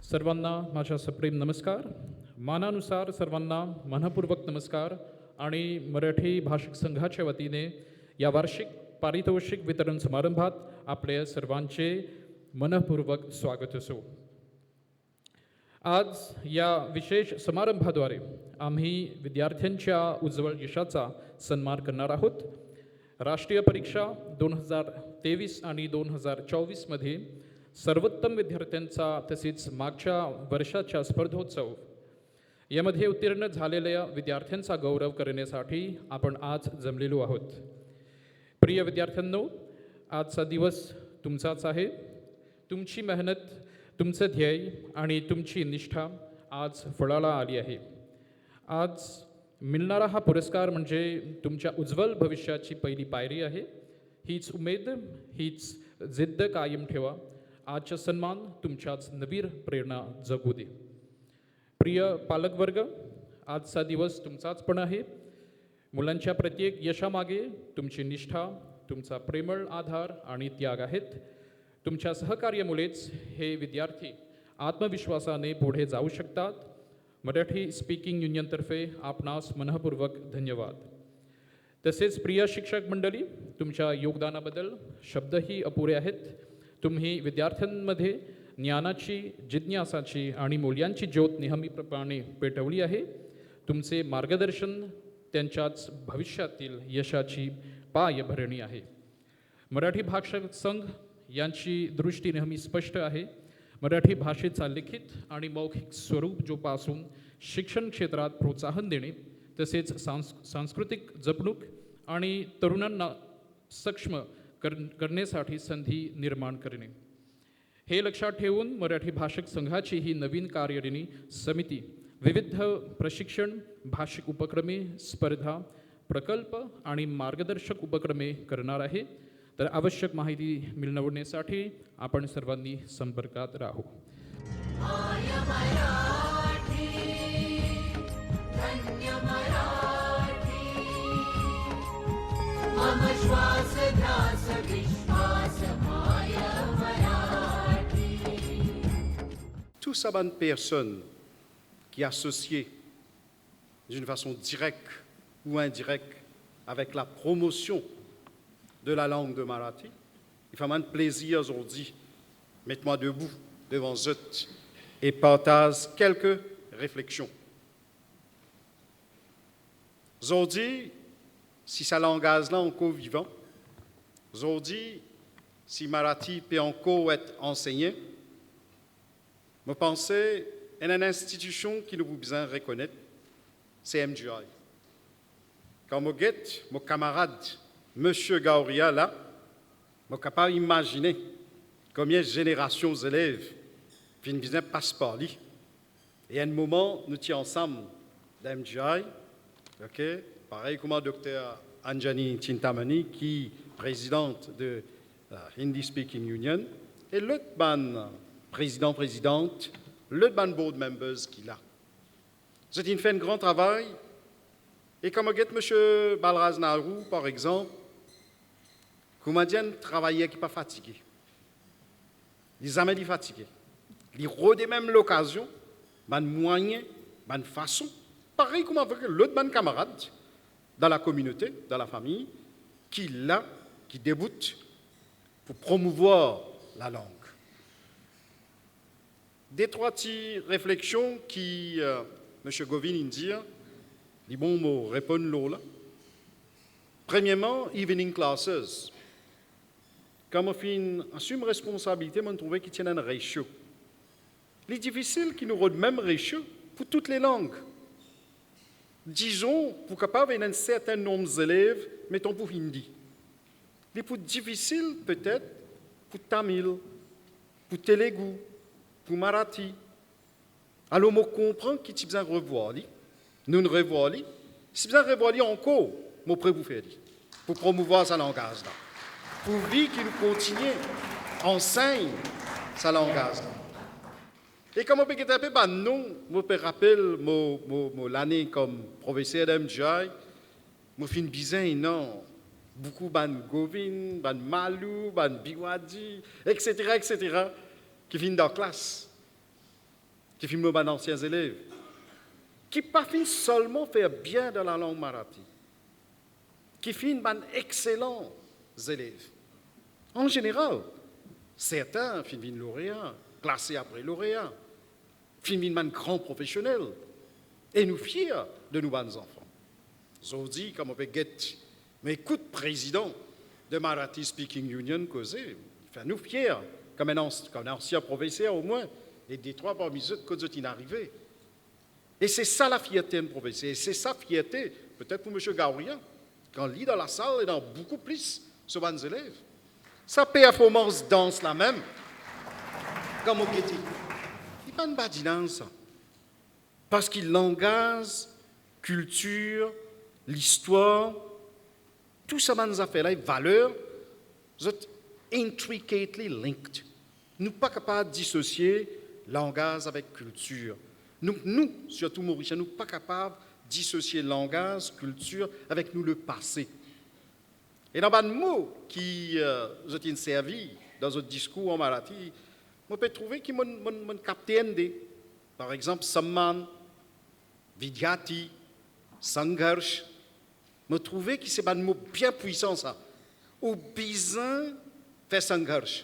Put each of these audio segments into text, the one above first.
सर्वांना माझा सप्रेम नमस्कार. मानानुसार सर्वांना मनःपूर्वक नमस्कार आणि मराठी भाषिक संघाच्या वतीने या वार्षिक पारितोषिक वितरण समारंभात आपले सर्वांचे मनःपूर्वक स्वागत असो. आज या विशेष समारंभाद्वारे आम्ही विद्यार्थ्यांच्या उज्ज्वल यशाचा सन्मान करणार आहोत. राष्ट्रीय परीक्षा 2023 आणि 2024मध्ये सर्वोत्तम विद्यार्थ्यांचा तसेच मागच्या वर्षाच्या स्पर्धोत्सव यामध्ये उत्तीर्ण झालेल्या विद्यार्थ्यांचा गौरव करण्यासाठी आपण आज जमलेलो आहोत. प्रिय विद्यार्थ्यांनो, आजचा दिवस तुमचाच आहे. तुमची मेहनत, तुमचं ध्येय आणि तुमची निष्ठा आज फळाला आली आहे. आज मिळणारा हा पुरस्कार म्हणजे तुमच्या उज्ज्वल भविष्याची पहिली पायरी आहे. हीच उमेद, हीच जिद्द कायम ठेवा. आजचा सन्मान तुमच्याच नवीन प्रेरणा जगू दे. प्रिय पालकवर्ग, आजचा दिवस तुमचाच पण आहे. मुलांच्या प्रत्येक यशामागे तुमची निष्ठा, तुमचा प्रेमळ आधार आणि त्याग आहेत. तुमच्या सहकार्यामुळेच हे विद्यार्थी आत्मविश्वासाने पुढे जाऊ शकतात. मराठी स्पीकिंग युनियनतर्फे आपणास मनःपूर्वक धन्यवाद. तसेच प्रिय शिक्षक मंडळी, तुमच्या योगदानाबद्दल शब्दही अपुरे आहेत. तुम्ही विद्यार्थ्यांमध्ये ज्ञानाची, जिज्ञासाची आणि मूल्यांची ज्योत नेहमीप्रमाणे पेटवली आहे. तुमचे मार्गदर्शन त्यांच्याच भविष्यातील यशाची पायभरणी आहे. मराठी भाषक संघ यांची दृष्टी नेहमी स्पष्ट आहे. मराठी भाषेचा लिखित आणि मौखिक स्वरूप जोपासून शिक्षण क्षेत्रात प्रोत्साहन देणे, तसेच सांस्कृतिक जपणूक आणि तरुणांना सक्षम करण्यासाठी संधी निर्माण करणे, हे लक्षात ठेवून मराठी भाषक संघाची ही नवीन कार्यकारिणी समिती विविध प्रशिक्षण, भाषिक उपक्रमे, स्पर्धा, प्रकल्प आणि मार्गदर्शक उपक्रमे करणार आहे. तर आवश्यक माहिती मिळवण्यासाठी आपण सर्वांनी संपर्कात राहू. Tout ça, bonne personne qui est associée d'une façon directe ou indirecte avec la promotion de la langue de Marathi. Il fait un plaisir aujourd'hui, mettez-moi debout devant vous et partage quelques réflexions. Aujourd'hui, si sa langage là encore vivant, aujourd'hui, si Marathi peut encore être enseigné, je pense à une institution qui nous besoin de reconnaître, c'est MGI. Quand je guette mon camarade, M. Gauria, là, je suis capable d'imaginer combien de générations d'élèves viennent passer par lui. Et à un moment, nous sommes ensemble dans MGI, okay? Pareil comme le docteur Anjani Chintamani, qui est présidente de la Hindi Speaking Union, et l'autre présidente, l'autre board members qui est là. C'est une fait un grand travail. Et comme M. Balraz Nahru, par exemple, comment dire, travaillait qui pas fatigué. Ils jamais dit fatigué. Ils rodent même l'occasion, ban moyen, ban façon, pareil comme avec l'autre ban camarade dans la communauté, dans la famille, qui là, qui débute pour promouvoir la langue. Des trois petites réflexions qui, M. Govin dit, les bons mots répondent là. Premièrement, evening classes. Quand on assume responsabilité, on trouve qu'il tient un ratio. Il est difficile qu'il nous rende le même ratio pour toutes les langues. Disons, pour capable un certain nombre d'élèves, mettons pour hindi. Il est plus difficile peut-être pour tamil, pour telugu, pour marathi. Alors, on comprend qu'il y a besoin de revoir. Nous ne revoit li. Si besoin de revoir li encore, mon prêt vous faire pour promouvoir sa langage là. Pour vivre qu'il nous continue, enseigne sa langage là. Et comme on peut taper, ben non, je peux rappeler l'année comme professeur d'MGI, je fais une bizaine, non. Beaucoup ban Govin, ban Malou, ban Biwadi, etc., qui viennent dans la classe. qui filme nos anciens élèves, qui pas fin seulement faire bien dans la langue marathi, qui filme excellents élèves. En général, certains filment lauréats, classés après lauréats, filment grands professionnels, et nous fiers de nos enfants. Aujourd'hui, comme on peut dire, mais écoute, président de Marathi Speaking Union, causer, fait nous fiers, comme un ancien professeur au moins, et des trois parmi eux, que vous êtes arrivé. Et c'est ça la fierté de professeur, et c'est ça la fierté, peut-être pour M. Gaouria, quand il lit dans la salle et dans beaucoup plus sur les élèves. Sa performance danse la même, comme au Kéti. Il n'y a pas de badinance, parce qu'il langage, culture, l'histoire, tout ça nous a fait là, valeurs, sont intricately linked. Nous ne sommes pas capables de dissocier langage avec culture. Nous surtout Mauriciens, nous ne sommes pas capables de dissocier langage, culture avec nous le passé. Et dans les mots qui ont servi dans votre discours en marathi, on peut trouver qu'ils m'ont capté ND. Par exemple, Samman, Vidyati, Sangharsh. Je trouve que c'est un mot bien puissant, ça. Ou besoin fait Sangharsh.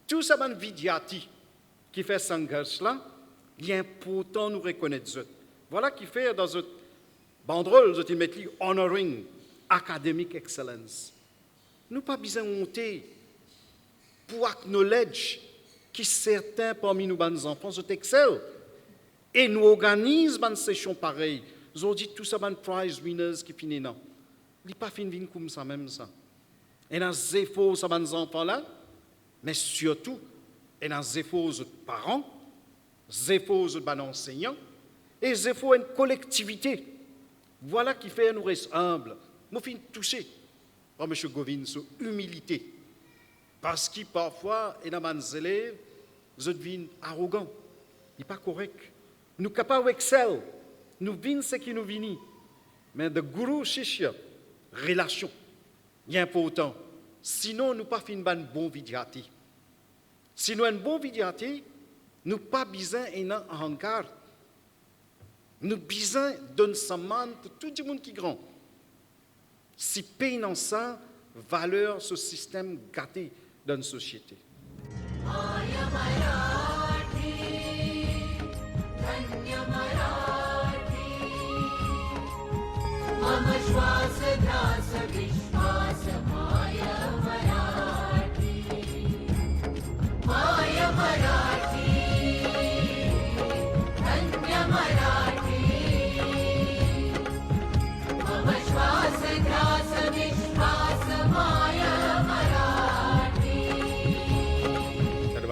Tout ça, c'est Vidyati qui fait Sangharsh là, il est important de nous reconnaître. Voilà qui fait dans notre banderole, ils mettent honoring academic excellence. Nous pas besoin de monter pour acknowledge que certains parmi nous, nos enfants, sont excellents. Et nous organisons une session pareille. Nous dit tout ça, c'est prize winners qui finissent non. Il n'est pas fini comme ça même ça. Et dans les efforts de ces enfants-là, mais surtout, et dans les efforts de parents, les efforts de enseignants, et les efforts d'une collectivité. Voilà qui fait nous rester humbles. Nous finissons touchés par M. Govin sur humilité. Parce que parfois, et dans les élèves, ils deviennent arrogants. Il n'est pas correct. Nous sommes capables d'exceller. Nous venons ce qui nous vient. Mais de guru shishya, relation, c'est important. Sinon, nous pas fait une bonne vidyati. Sinon, un bon vidyati, nous pas besoin d'un ahankar. Nous besoin d'un saman pour tout le monde qui est grand. Si pays dans ça, valeur ce système gâté dans une société.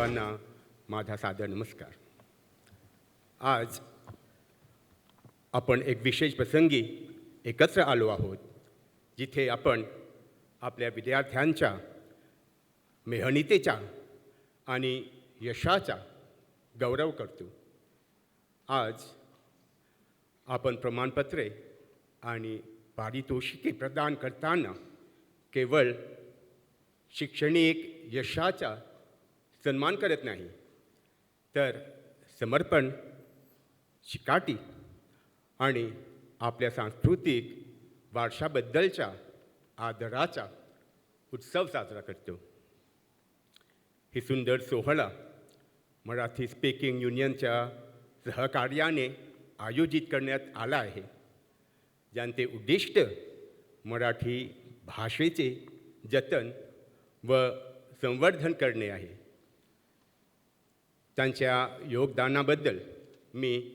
सर्वांना माझा सादर नमस्कार. आज आपण एक विशेष प्रसंगी एकत्र आलो आहोत, जिथे आपण आपल्या विद्यार्थ्यांच्या मेहनतीचा आणि यशाचा गौरव करतो. आज आपण प्रमाणपत्रे आणि पारितोषिके प्रदान करताना केवळ शैक्षणिक यशाचा सन्मान करत नाही, तर समर्पण, चिकाटी आणि आपल्या सांस्कृतिक वारशाबद्दलच्या आदराचा उत्सव साजरा करतो. ही सुंदर सोहळा मराठी स्पीकिंग युनियनच्या सहकार्याने आयोजित करण्यात आला आहे, ज्यांचे उद्दिष्ट मराठी भाषेचे जतन व संवर्धन करणे आहे. त्यांच्या योगदानाबद्दल मी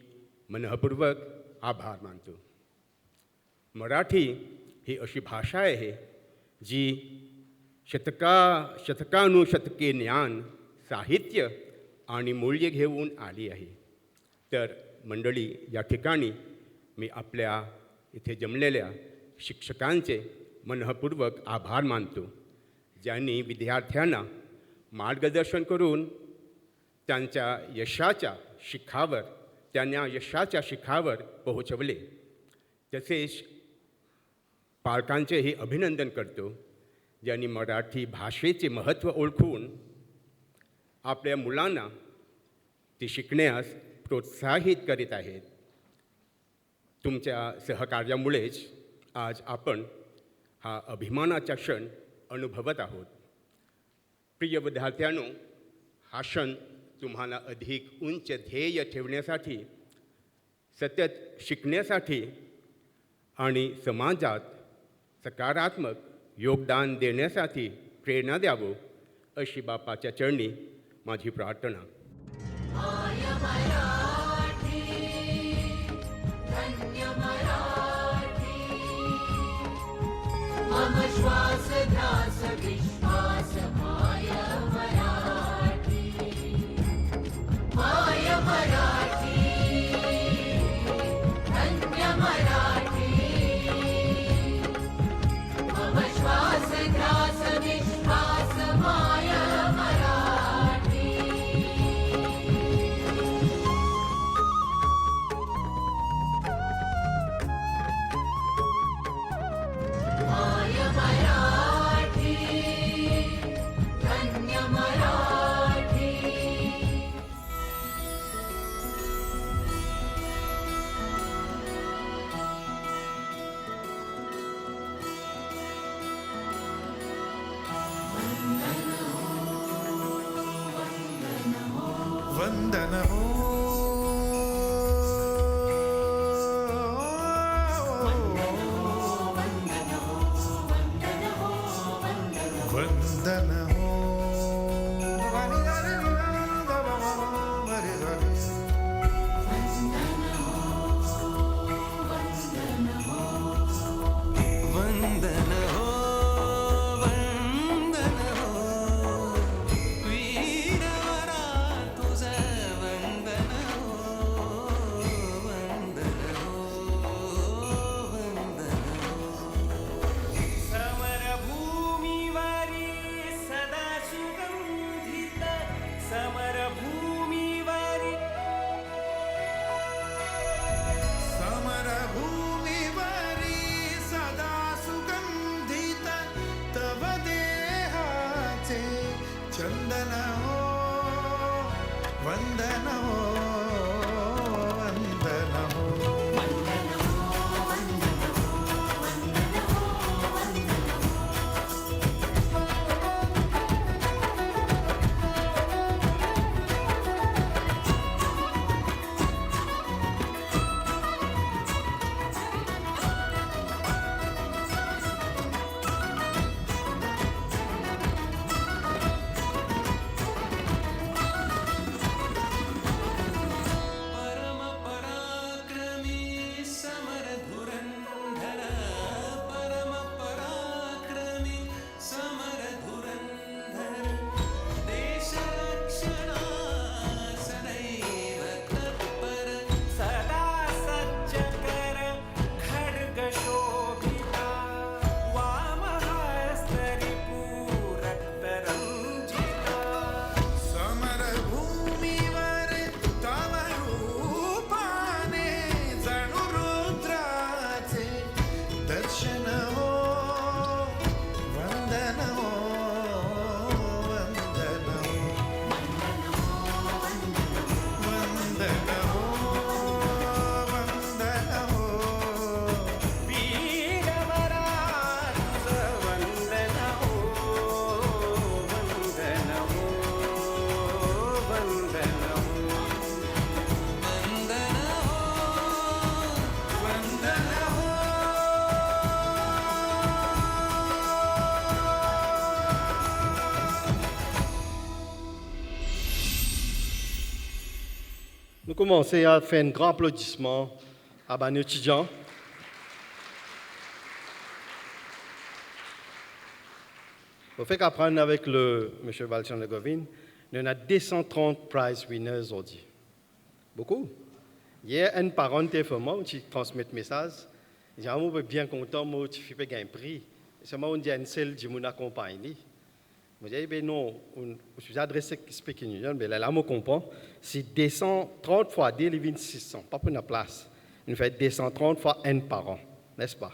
मनःपूर्वक आभार मानतो. मराठी ही अशी भाषा आहे जी शतकानुशतके ज्ञान, साहित्य आणि मूल्य घेऊन आली आहे. तर मंडळी, या ठिकाणी मी आपल्या इथे जमलेल्या शिक्षकांचे मनःपूर्वक आभार मानतो, ज्यांनी विद्यार्थ्यांना मार्गदर्शन करून त्यांना यशाच्या शिखरावर पोहोचवले. तसेच पालकांचेही अभिनंदन करतो, ज्यांनी मराठी भाषेचे महत्त्व ओळखून आपल्या मुलांना ती शिकण्यास प्रोत्साहित करीत आहेत. तुमच्या सहकार्यामुळेच आज आपण हा अभिमानाचा क्षण अनुभवत आहोत. प्रिय विद्यार्थ्यांनो, हा क्षण तुम्हाला अधिक उंच ध्येय ठेवण्यासाठी, सतत शिकण्यासाठी आणि समाजात सकारात्मक योगदान देण्यासाठी प्रेरणा द्यावं अशी बापाच्या चरणी माझी प्रार्थना. मम श्वास ध्यास विश्वास माय मराठी, माय मराठी, धन्य मराठी. मम श्वास ध्यास विश्वास माय मराठी. माय मराठी, धन्य मराठी. वंदन हो वंदन हो वंदन हो वंदन हो वीरवरा तुझं वंदन हो वंदन हो वंदन समरभूमीवरी सदा सुगंधित समरभूमीवरी समरभूमीवरी सदा सुगंधित तव देहाचे चंदन हो वंदन हो वंदन हो परम पराक्रमी समर धुरंधर परम पराक्रमी समर धुरंधर देश रक्षणा सदैव तत्पर सदा सज्ज कर खड्ग शोभिता वामहस्तरी रक्तरंजिता समरभूमीवर तव रूपाने जणू रुद्राचे दर्शन हो वंदन हो वंदन हो वंदन हो वंदन हो वीरवरा तुझं वंदन हो वंदन हो वंदन हो वंदन हो वंदन हो. Nous commençons à faire un grand applaudissement à nos étudiants. Pour faire qu'apprendre avec le M. Valchan Govin, nous avons 230 prize winners aujourd'hui. Beaucoup. Hier, un parent était fait moi, qui transmet le message. Il dit, ah, moi, je suis bien content, moi, tu fais pas un prix. C'est moi, on dit, un seul, je m'accompagne. Je dis, ben non, je suis adressé à Speaking Union, mais là, je comprends. C'est 230 fois 2, il 600, pas pour une place. Il fait 230 fois un parent, n'est-ce pas?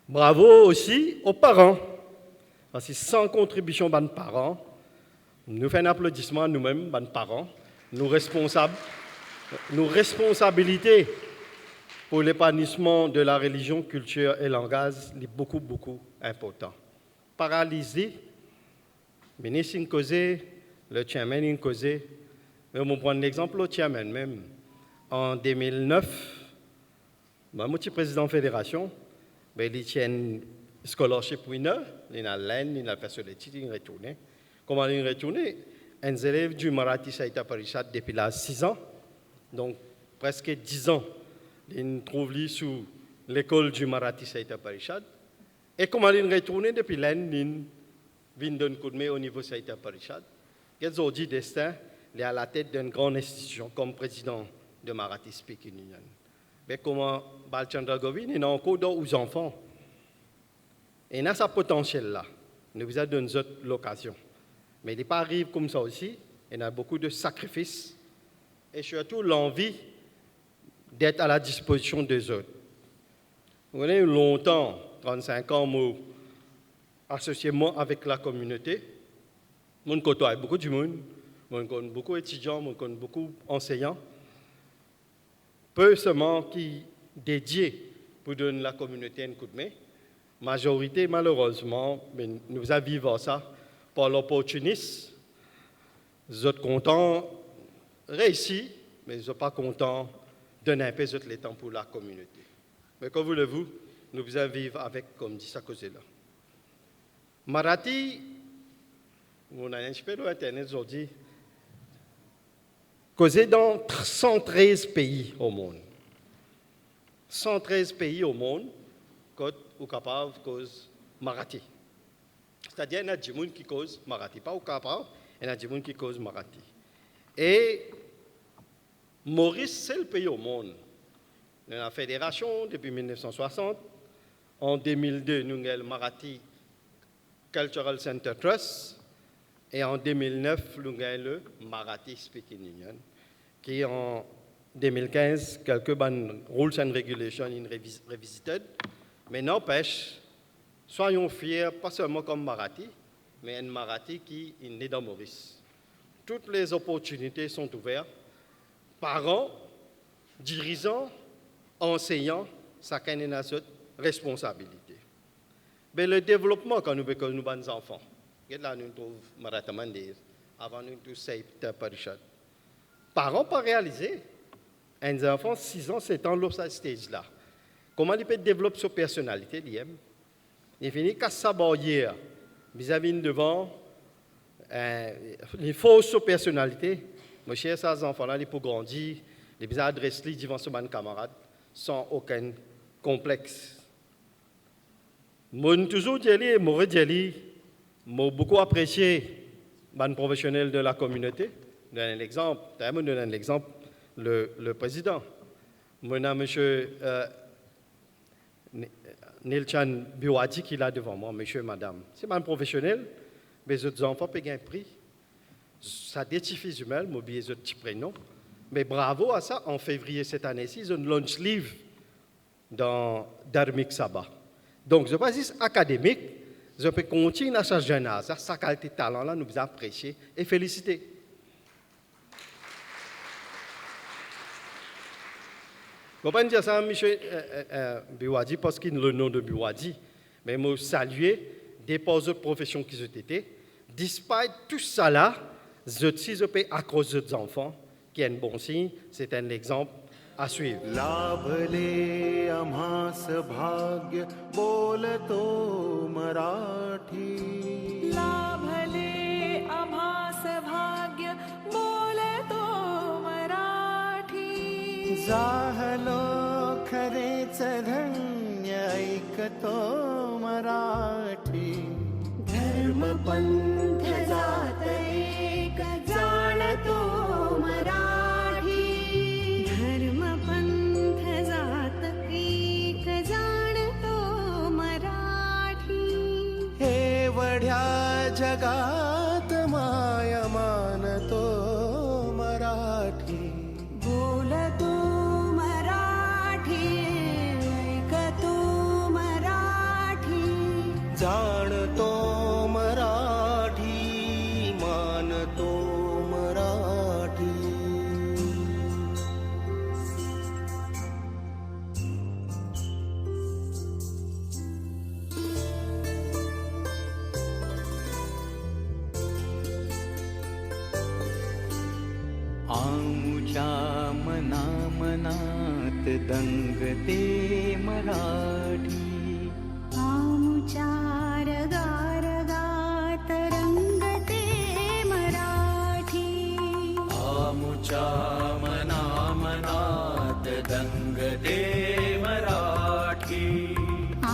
Bravo aussi aux parents. Parce que sans contribution de nos parents, nous faisons un applaudissement à nous-mêmes, nos parents, nous responsables. nos responsabilités pour l'épanouissement de la religion, culture et langage est beaucoup, beaucoup important. Paralysé, le ministre a causé, le chairman a causé, mais on prend l'exemple du chairman même. En 2009, je suis président de la fédération, il tient un scholarship winner, il a l'aide, il a fait sur les titres, il a retourné. Comment il a retourné? Un élève du Marathi Sahitya Parishad depuis là 6 ans, donc presque 10 ans. Il trouve lui sous l'école du Marathi Sahitya Parishad. Et comment il est retourné depuis l'année, il vient d'un coup de main au niveau Sahitya Parishad. Aujourd'hui, destin, il est à la tête d'une grande institution comme président de Marathi Speaking Union. Mais comment Balchandra Govind, il a encore d'autres enfants. Et il a ce potentiel-là. Il nous a donné l'occasion. Mais il n'est pas arrivé comme ça aussi. Il y a beaucoup de sacrifices et surtout l'envie d'être à la disposition des autres. Vous voyez, longtemps, 35 ans, moi, associé moi avec la communauté. Je côtoie beaucoup de monde, je connais beaucoup d'étudiants, je connais beaucoup d'enseignants. Peu seulement qui dédiés pour donner la communauté un coup de main. Majorité, malheureusement, nous vivons ça par l'opportunisme. Ils sont contents, réussi, mais ils ne sont pas contents de donner un peu de temps pour la communauté. Mais comme voulez-vous, nous vivons avec, comme dit ça, cause-là. Marathi, on a un peu sur Internet aujourd'hui, causé dans 113 pays au monde. 113 pays au monde, ou capable de cause Marathi. C'est-à-dire, il y a des gens qui causent Marathi. Pas au capable, il y a des gens qui causent Marathi. Et Maurice, c'est le pays au monde. Nous avons la fédération depuis 1960. En 2002, nous avons le Marathi Cultural Center Trust. Et en 2009, nous avons le Marathi Speaking Union, qui en 2015, quelques rules and regulations in revisited. Mais n'empêche, soyons fiers, pas seulement comme Marathi, mais un Marathi qui est né dans Maurice. Toutes les opportunités sont ouvertes. Parents, dirigeants, enseignants, chacun a sa responsabilité. Mais le développement, quand nous avons nos enfants, là nous trouvons Marathi Mandir, avant nous tous Sahitya Parishad. Parents pas réalisés. Un enfant 6 ans, 7 ans, sur cette stage-là. Comment il peut développer sa personnalité, il finit qu'à sa barrière vis-à-vis devant les fausses personnalités. Mon cher, ces enfants-là, ils peuvent grandir, ils peuvent adresser devant ses camarades sans aucun complexe. Moi, toujours dit, moi, j'ai beaucoup apprécié les professionnels de la communauté. Je donne un exemple, le président. Moi, monsieur Nilchan Biwadi qui est là devant moi, monsieur et madame. C'est un professionnel, mais les autres enfants payent un prix. Ça détifie humain, j'ai oublié les autres petits prénoms. Mais bravo à ça, en février cette année-ci, ils ont un launch livre dans Dharmic Sabha. Donc, ce n'est pas juste académique, je peux continuer à changer un âge. Sa qualité de talent-là, nous apprécier et féliciter. Je ne vais pas dire ça à M. Biwadi parce qu'il a le nom de Biwadi, mais je saluer des autres professions qui ont été. Despite tout ça là, je peux accrocher aux enfants, qui est un bon signe, c'est un exemple à suivre. लाभले आम्हास भाग्य बोलतो मराठी लाभले आम्हास भाग्य बोलतो मराठी जाहलो खरेच धन्य ऐकतो मराठी धर्म पंथ जात एक जाणतो मराठी धर्म पंथ जात एक जाणतो मराठी एवढ्या जगात माया मानतो मराठी बोलतो मराठी ऐकतो मराठी जाणतो मराठी मानतो मराठी मनात दंगते मराठी. आमुचार गारगात रंगते मराठी. आमुच्या मनात दंगते मराठी.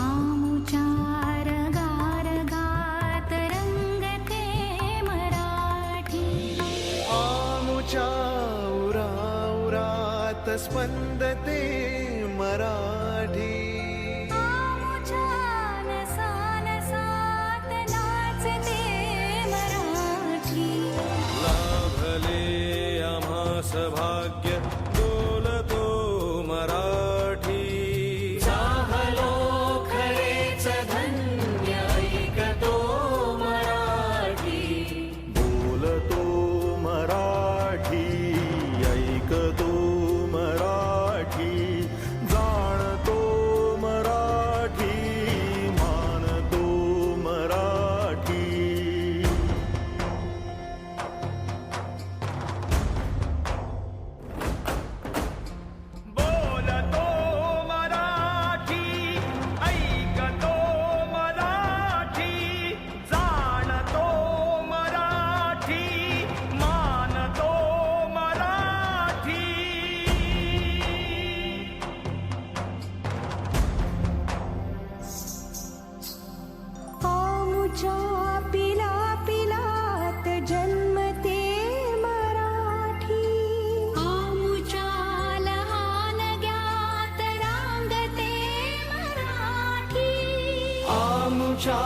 आमुचार गारगात रंगते मराठी. आमुच्या उरात स्पंदते मराठी. आमुच्या नसानसात नाचते मराठी. लाभले आम्हास भाग्य बोलतो मराठी. चाहलो खरेच धन्य ऐकतो मराठी. बोलतो मराठी ऐकतो मराठी. जाणतो मराठी मानतो मराठी. बोलतो मराठी ऐकतो मराठी. जाणतो मराठी मानतो मराठी. आमुच्या पिला पिलात जन्मते मराठी. आमुच्या लहान ज्ञात रांगते मराठी. आमुच्या